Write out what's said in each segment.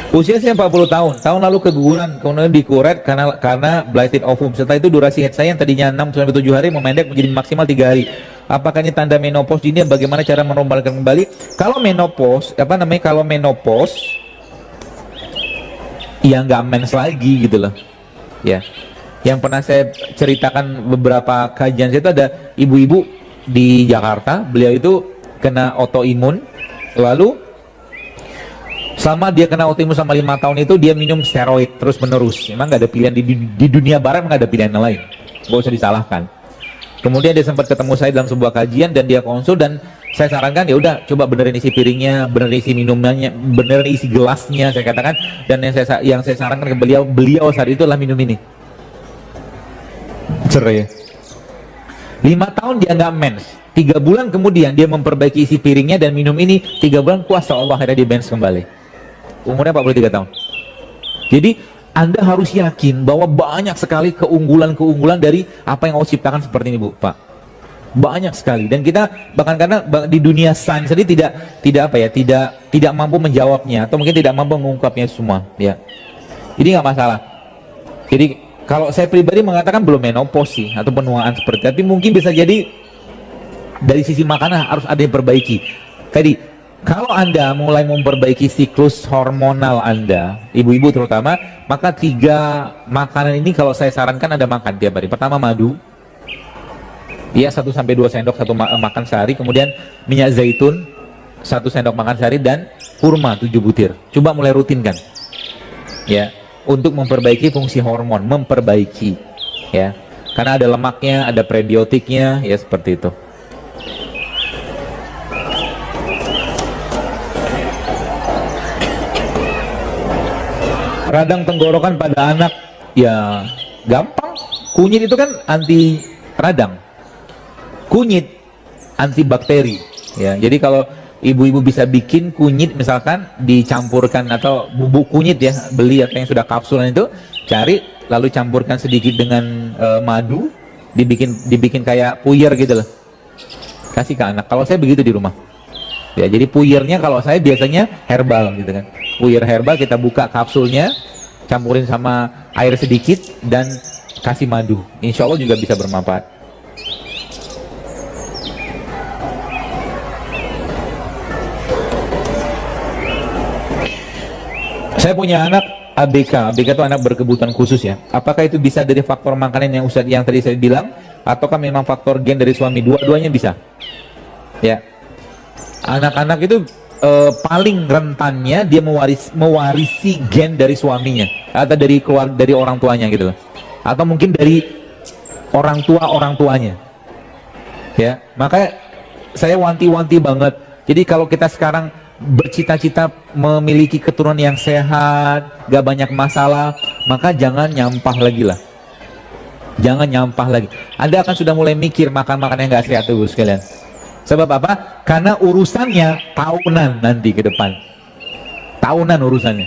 Usia saya 40 tahun. Tahun lalu keguguran, kemudian dikuret karena blighted ovum. Setelah itu durasi haid saya yang tadinya 6 sampai 7 hari memendek menjadi maksimal 3 hari. Apakah ini tanda menopause dini? Bagaimana cara menormalkan kembali? Kalau menopause, Kalau menopause ya nggak mens lagi gitu loh. Ya. Yang pernah saya ceritakan beberapa kajian itu ada ibu-ibu di Jakarta, beliau itu kena autoimun, lalu sama dia kena autoimun sama 5 tahun itu dia minum steroid terus menerus. Emang nggak ada pilihan di dunia barat, nggak ada pilihan lain, nggak usah disalahkan. Kemudian dia sempat ketemu saya dalam sebuah kajian dan dia konsul, dan saya sarankan ya udah coba benerin isi piringnya, benerin isi minumannya, benerin isi gelasnya, saya katakan. Dan yang saya sarankan ke beliau saat itu adalah minum ini. Cerai. 5 tahun dia nggak mens, 3 bulan kemudian dia memperbaiki isi piringnya dan minum ini, 3 bulan kuasa Allah akhirnya dia mens kembali. Umurnya 43 tahun. Jadi Anda harus yakin bahwa banyak sekali keunggulan-keunggulan dari apa yang Allah ciptakan seperti ini, Bu, Pak. Banyak sekali. Dan kita bahkan karena di dunia sains tadi tidak mampu menjawabnya atau mungkin tidak mampu mengungkapnya semua, ya. Jadi nggak masalah. Jadi kalau saya pribadi mengatakan belum menopause sih atau penuaan seperti itu, tapi mungkin bisa jadi dari sisi makanan harus ada yang perbaiki. Tadi kalau Anda mulai memperbaiki siklus hormonal Anda, ibu-ibu terutama, maka 3 makanan ini kalau saya sarankan Anda makan tiap hari. Pertama madu, ya 1 sampai 2 sendok makan sehari. Kemudian minyak zaitun 1 sendok makan sehari, dan kurma 7 butir. Coba mulai rutinkan, ya, untuk memperbaiki fungsi hormon, memperbaiki, ya, karena ada lemaknya, ada prebiotiknya, ya seperti itu. Radang tenggorokan pada anak, ya gampang. Kunyit itu kan anti radang, kunyit anti bakteri, ya. Jadi kalau ibu-ibu bisa bikin kunyit, misalkan dicampurkan atau bubuk kunyit, ya, beli atau yang sudah kapsulan itu, cari lalu campurkan sedikit dengan madu, dibikin kayak puyer gitu loh, kasih ke anak. Kalau saya begitu di rumah, ya. Jadi puyernya kalau saya biasanya herbal gitu kan, puyer herbal, kita buka kapsulnya, campurin sama air sedikit dan kasih madu, insya Allah juga bisa bermanfaat. Saya punya anak ABK itu anak berkebutuhan khusus, ya. Apakah itu bisa dari faktor makanan yang tadi saya bilang, ataukah memang faktor gen dari suami? Dua-duanya bisa, ya. Anak-anak itu paling rentannya dia mewarisi gen dari suaminya atau dari orang tuanya gitu loh, atau mungkin dari orang tuanya, ya. Maka saya wanti-wanti banget. Jadi kalau kita sekarang bercita-cita memiliki keturunan yang sehat, gak banyak masalah, maka jangan nyampah lagi lah, jangan nyampah lagi. Anda akan sudah mulai mikir makan-makan yang gak sehat tuh, sekalian. Sebab apa? Karena urusannya tahunan nanti ke depan. Tahunan urusannya.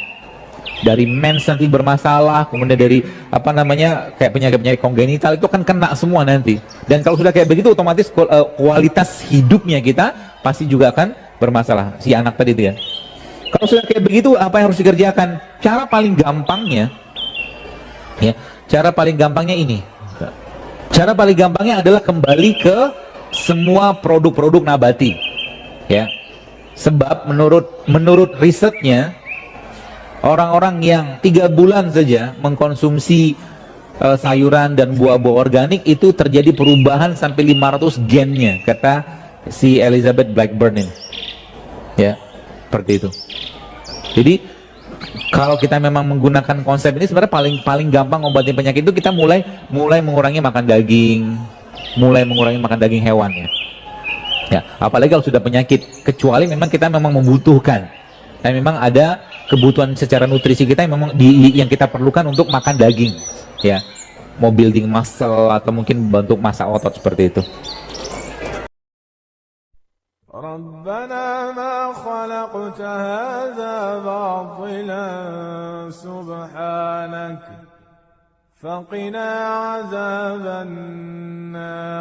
Dari mens nanti bermasalah, kemudian dari kayak penyakit-penyakit kongenital itu kan kena semua nanti. Dan kalau sudah kayak begitu, otomatis kualitas hidupnya kita pasti juga akan bermasalah. Si anak tadi itu, ya. Kalau sudah kayak begitu, apa yang harus dikerjakan? Cara paling gampangnya, ya, cara paling gampangnya ini. Cara paling gampangnya adalah kembali ke semua produk-produk nabati, ya. Sebab menurut risetnya, orang-orang yang 3 bulan saja mengkonsumsi sayuran dan buah-buah organik itu terjadi perubahan sampai 500 gennya, kata si Elizabeth Blackburn ini, ya, seperti itu. Jadi kalau kita memang menggunakan konsep ini, sebenarnya paling gampang obatin penyakit itu kita mulai mengurangi makan daging, mulai mengurangi makan daging hewan, ya. Ya, apalagi kalau sudah penyakit, kecuali memang kita membutuhkan, dan memang ada kebutuhan secara nutrisi kita yang kita perlukan untuk makan daging, ya, mau building muscle atau mungkin bentuk massa otot seperti itu. ربنا ما خلقت هذا باطلا سبحانك فقنا عذاب النار